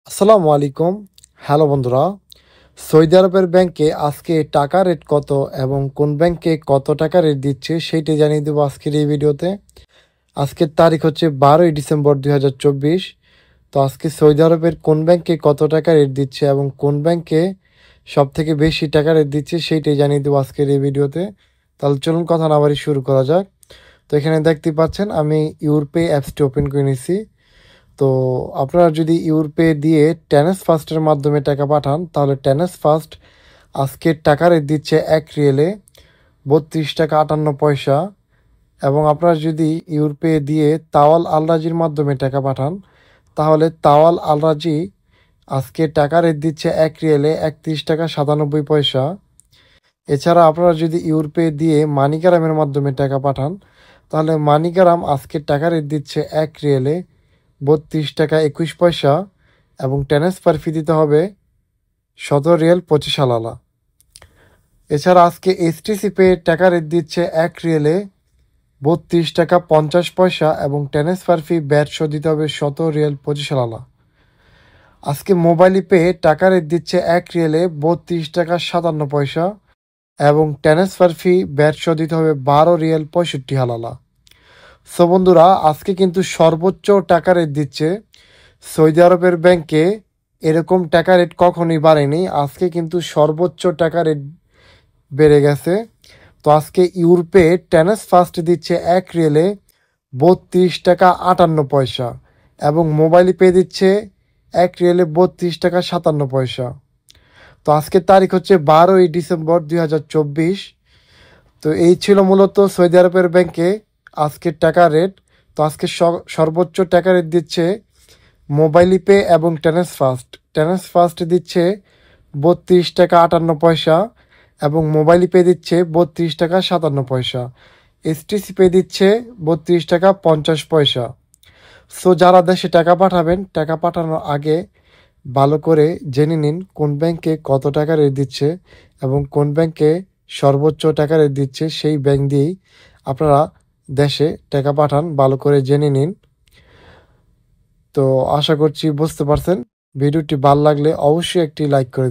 আসসালামু আলাইকুম। হ্যালো বন্ধুরা, সৌদি আরবের ব্যাংকে আজকে টাকা রেট কত এবং কোন ব্যাংকে কত টাকা রেট দিচ্ছে সেইটা জানিয়ে দেবো আজকের এই ভিডিওতে। আজকের তারিখ হচ্ছে 12ই ডিসেম্বর 2024। তো আজকে সৌদি আরবের কোন ব্যাংকে কত টাকা রেট দিচ্ছে এবং কোন ব্যাংকে সব থেকে বেশি টাকা রেট দিচ্ছে সেইটাই জানিয়ে দেবো আজকের এই ভিডিওতে। তাহলে চলুন কথা না বাড়ি শুরু করা যাক। তো এখানে দেখতে পাচ্ছেন আমি ইউরপে অ্যাপসটি ওপেন করে নিছি। তো আপনারা যদি ইউরপে দিয়ে টেনেস ফার্স্টের মাধ্যমে টাকা পাঠান তাহলে টেনেস ফার্স্ট আজকের টাকা রেট দিচ্ছে 1 রিয়েলে 32 টাকা 58 পয়সা। এবং আপনারা যদি ইউরপে দিয়ে তাওয়াল আলরাজির মাধ্যমে টাকা পাঠান তাহলে তাওয়াল আলরাজি আজকে টাকা রেট দিচ্ছে 1 রিয়েলে 31 টাকা 97 পয়সা। এছাড়া আপনারা যদি ইউরপে দিয়ে মানিকারামের মাধ্যমে টাকা পাঠান তাহলে মানিকারাম আজকের টাকা রেট দিচ্ছে 1 রিয়েলে 32 টাকা 21 পয়সা এবং ট্রান্সফার ফি দিতে হবে 17 রিয়াল 25 আনা। এছাড়া আজকে এসটিসি পে টাকা রেট দিচ্ছে 1 রিয়েলে 32 টাকা 50 পয়সা এবং ট্রান্সফার ফি ব্যাট সহ দিতে হবে 17 রিয়াল 25 আনা। আজকে মোবাইল পে টাকা রেট দিচ্ছে 1 রিয়েলে 32 টাকা 57 পয়সা এবং ট্রান্সফার ফি ব্যাট সহ দিতে হবে 12 রিয়াল 65 আনা। সো বন্ধুরা, আজকে কিন্তু সর্বোচ্চ টাকা রেট দিচ্ছে সৌদি আরবের ব্যাংকে। এরকম টাকা রেট কখনোই বাড়েনি, আজকে কিন্তু সর্বোচ্চ টাকা রেট বেড়ে গেছে। তো আজকে ইউরোপে টেনেস ফার্স্ট দিচ্ছে 1 রিয়েলে 32 টাকা 58 পয়সা এবং মোবাইল পে দিচ্ছে 1 রিয়েলে 32 টাকা 57 পয়সা। তো আজকের তারিখ হচ্ছে 12ই ডিসেম্বর 2024। তো এই ছিল মূলত সৌদি আরবের ব্যাংকে আজকের টাকা রেট। তো আজকে সর্বোচ্চ টাকা রেট দিচ্ছে মোবাইল পে এবং টেনেস ফার্স্ট দিচ্ছে 32 টাকা 58 পয়সা এবং মোবাইল পে দিচ্ছে 32 টাকা 57 পয়সা। এসটিসি পে দিচ্ছে 32 টাকা 50 পয়সা। সো যারা দেশে টাকা পাঠাবেন, টাকা পাঠানোর আগে ভালো করে জেনে নিন কোন ব্যাংকে কত টাকা রেট দিচ্ছে এবং কোন ব্যাংকে সর্বোচ্চ টাকা রেট দিচ্ছে, সেই ব্যাংক দিয়েই আপনারা দেশে টাকা পাঠান। ভালো করে জেনে নিন। তো আশা করছি বুঝতে পারছেন। ভিডিওটি ভালো লাগলে অবশ্যই একটি লাইক করে